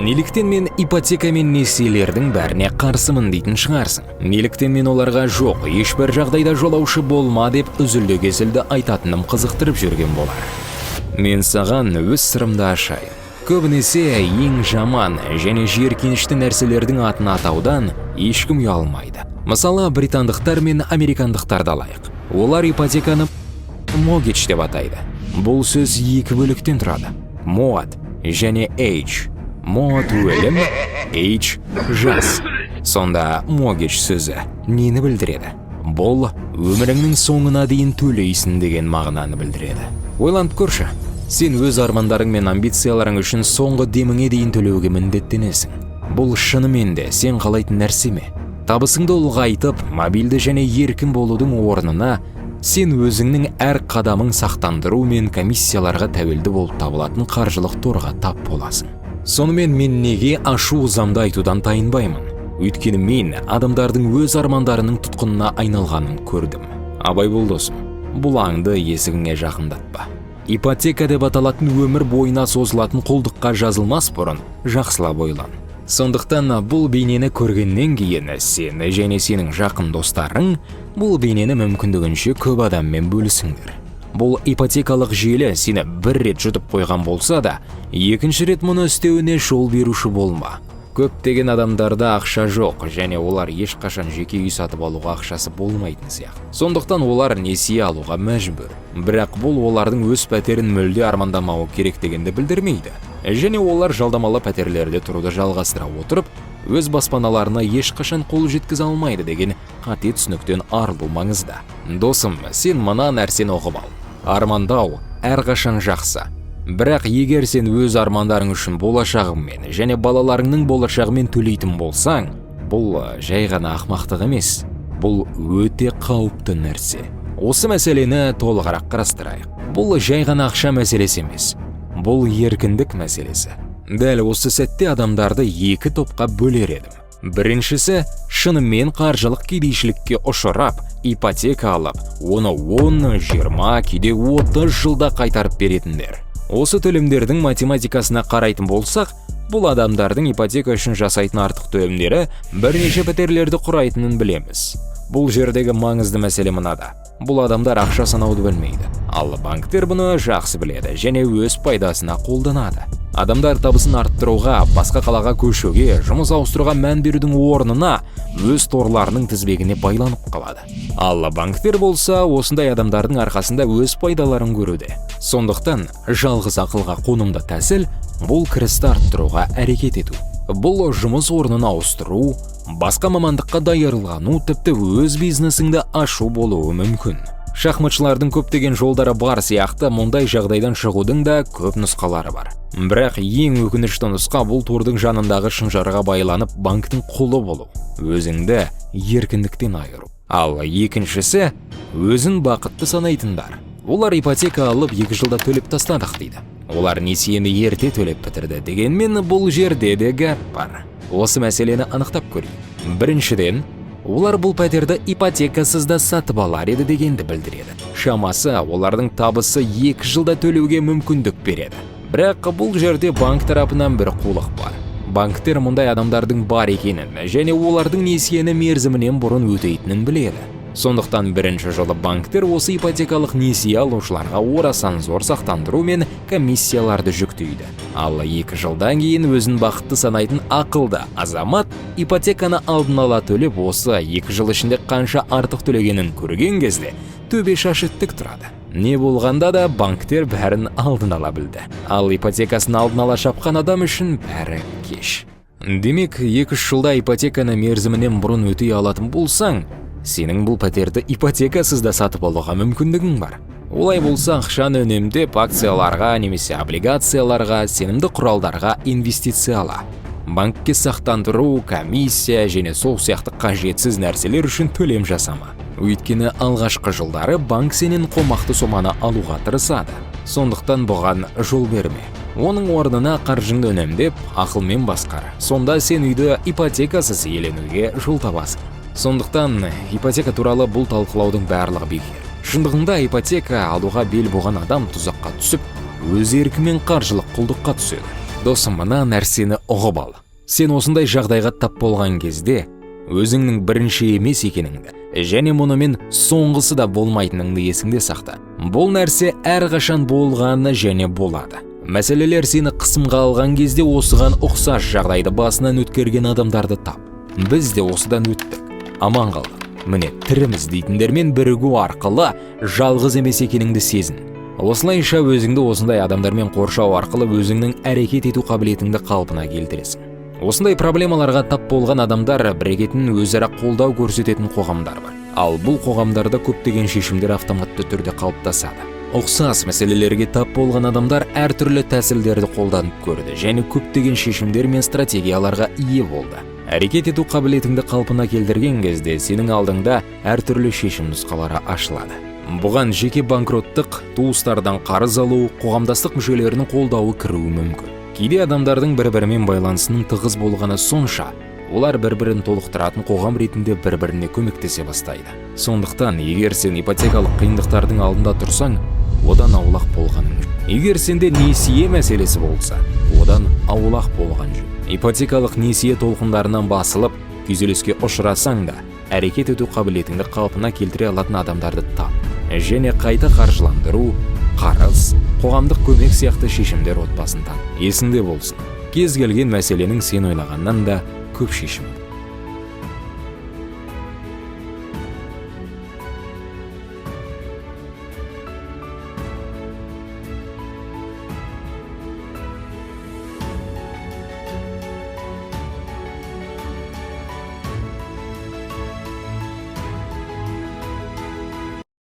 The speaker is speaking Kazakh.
Неліктен мен ипотека мен несиелердің бәріне қарсымын дейтін шығарсың. Неліктен мен оларға жоқ, ешбір жағдайда жолаушы болма деп үзілді-кесілді айтатыным қызықтырып жүрген болар. Мен саған өз сырымды ашайын. Көбінесе ең жаман және жиіркенішті нәрселердің атын атаудан ешкім ұялмайды. Мысалы, британдықтар мен американдықтарды алайық. Олар ипотеканы mortgage деп атайды. Бұл сөз екі бөліктен тұрады. Mod және age. Mod өлім, age жас. Сонда mortgage сөзі нені білдіреді? Бұл өміріңнің соңына дейін төлейсің деген мағынаны білдіреді. Ойланып көрші, сен өз армандарың мен амбицияларың үшін соңғы деміңе дейін төлеуге міндеттенесің. Бұл шынымен де сен қалайтын нәрсе ме? Табысыңды ұлғайтып, мобильді және еркін болудың орнына сен өзіңнің әр қадамың сақтандыру мен комиссияларға тәуелді болып табылатын қаржылық торға тап боласың. Сонымен мен неге ашу-ызамды айтудан тайынбаймын? Өйткені мен адамдардың өз армандарының тұтқынына айналғанын көрдім. Абай бол досым, бұл аңды есігіңе жақындатпа. Ипотека деп аталатын өмір бойына созылатын құлдыққа жазылмас бұрын жақсылап ойлан. Сондықтан бұл бейнені көргеннен кейін сен және сенің жақын достарың бұл бейнені мүмкіндігінше көп адаммен бөлісіңдер. Бұл ипотекалық желі сені бір рет жұтып қойған болса да, екінші рет мұны істеуіне жол беруші болма. Көптеген адамдарда ақша жоқ және олар ешқашан жеке үй сатып алуға ақшасы болмайтын сияқты. Сондықтан олар несие алуға мәжбүр. Бірақ бұл олардың өз пәтерін мүлде армандамауы керек дегенді білдірмейді. Және олар жалдамалы пәтерлерде тұруды жалғастыра отырып, өз баспаналарына ешқашан қол жеткізе алмайды деген қате түсініктен арылу маңызды. Досым, сен мына нәрсені ұғып ал. Армандау әрқашан жақсы. Бірақ егер сен өз армандарың үшін болашағыңмен және балаларыңның болашағымен төлейтін болсаң, бұл жай ғана ақымақтық емес. Бұл өте қауіпті нәрсе. Осы мәселені толығырақ қарастырайық. Бұл жай ғана ақша мәселесі емес. Бұл еркіндік мәселесі. Дәл осы сәтте адамдарды екі топқа бөлер едім. Біріншісі, шынымен қаржылық кедейшілікке ұшырап, ипотека алып, оны 10, 20, кейде 30 жылда қайтарып беретіндер. Осы төлемдердің математикасына қарайтын болсақ, бұл адамдардың ипотека үшін жасайтын артық төлемдері бірнеше пәтерлерді құрайтынын білеміз. Бұл жердегі маңызды мәселе мынада. Бұл адамдар ақша санауды білмейді. Ал банктер бұны жақсы біледі және өз пайдасына қолданады. Адамдар табысын арттыруға, басқа қалаға көшуге, жұмыс ауыстыруға мән берудің орнына өз торларының тізбегіне байланып қалады. Ал банктер болса, осындай адамдардың арқасында өз пайдаларын көруде. Сондықтан жалғыз ақылға қонымды тәсіл бұл кірісті арттыруға әрекет ету. Бұл жұмыс орнын ауыстыру, басқа мамандыққа даярлану, тіпті өз бизнесіңді ашу болуы мүмкін. Шахматшылардың көптеген жолдары бар сияқты, мұндай жағдайдан шығудың да көп нұсқалары бар. Бірақ ең өкінішті нұсқа бұл тордың жанындағы шынжарға байланып банктың құлы болу, өзіңді еркіндіктен айыру. Ал екіншісі, өзін бақытты санайтындар. Олар ипотека алып 2 жылда төлеп тастадық дейді. Олар несиені ерте төлеп бітірді дегенмен бұл жерде де гәп бар. Осы мәселені анықтап көрейік. Біріншіден, олар бұл пәтерді ипотекасыз да сатып алар еді дегенді білдіреді. Шамасы олардың табысы 2 жылда төлеуге мүмкіндік береді. Бірақ бұл жерде банк тарапынан бір қулық бар. Банктер мұндай адамдардың бар екенін және олардың несиені мерзімінен бұрын өтейтінін біледі. Сондықтан бірінші жылы банктер осы ипотекалық несие алушыларға орасан зор сақтандыру мен комиссияларды жүктейді. Ал 2 жылдан кейін өзін бақытты санайтын ақылды азамат ипотеканы алдын ала төлеп осы 2 жыл ішінде қанша артық төлегенін көрген кезде төбе шашы тік тұрады. Не болғанда да банктер бәрін алдын ала білді. Ал ипотекасын алдын ала шапқан адам үшін бәрі кеш. Демек, 2 жылда ипотеканы мерзімінен бұрын өтей алатын болсаң, сенің бұл пәтерді ипотекасыз да сатып алуға мүмкіндігің бар. Олай болса, ақшаны үнемдеп акцияларға немесе облигацияларға, сенімді құралдарға инвестицияла. Банкке сақтандыру, комиссия және сол сияқты қажетсіз нәрселер үшін төлем жасама. Өйткені алғашқы жылдары банк сенен қомақты соманы алуға тырысады. Сондықтан бұған жол берме. Оның орнына қаржыңды үнемдеп, ақылмен басқар. Сонда сен үйді ипотекасыз иеленуге жол табасың. Сондықтан ипотека туралы бұл талқылаудың барлығы бекер. Шындығында ипотека алуға бел болған адам тұзаққа түсіп, өз еркімен қаржылық құлдыққа түседі. Досым, мына нәрсені ұғып ал. Сен осындай жағдайға тап болған кезде өзіңнің бірінші емес екеніңді және мұнымен соңғысы да болмайтыныңды есіңде сақта. Бұл нәрсе әрқашан болғаны және болады. Мәселелер сені қысымға алған кезде осыған ұқсас жағдайды басынан өткерген адамдарды тап. Біз де осыдан өттік, аман қалдық. Міне, тіріміз дейтіндермен бірігу арқылы жалғыз емес екеніңді сезін. Осылайша өзіңді осындай адамдармен қоршау арқылы өзіңнің әрекет ету қабілетіңді қалпына келтіресің. Осындай проблемаларға тап болған адамдар бірігетін, өзара қолдау көрсететін қоғамдар бар. Ал бұл қоғамдарда көптеген шешімдер автоматты түрде қалыптасады. Ұқсас мәселелерге тап болған адамдар әртүрлі тәсілдерді қолданып көрді және көптеген шешімдер мен стратегияларға ие болды. Әрекет ету қабілетіңді қалпына келтірген кезде сенің алдыңда әртүрлі шешім нұсқалары ашылады. Бұған жеке банкроттық, туыстардан қарыз алу, қоғамдастық мүшелерінің қолдауы кіруі мүмкін. Кейде адамдардың бір-бірімен байланысының тығыз болғаны сонша, олар бір-бірін толықтыратын қоғам ретінде бір-біріне көмектесе бастайды. Сондықтан, егер сен ипотекалық қиындықтардың алдында тұрсаң, одан аулақ болғаның жөн. Егер сенде несие мәселесі болса, одан аулақ болған жөн. Ипотекалық несие толқындарынан басылып, күйзеліске ұшырасаң да, әрекет ету қабілетіңді қалпына келтіре алатын адамдарды тап. Және қайта қаржыландыру, қарыз, қоғамдық көмек сияқты шешімдер отбасында. Есіңде болсын, кез келген мәселенің сен ойлағаннан да көп шешімі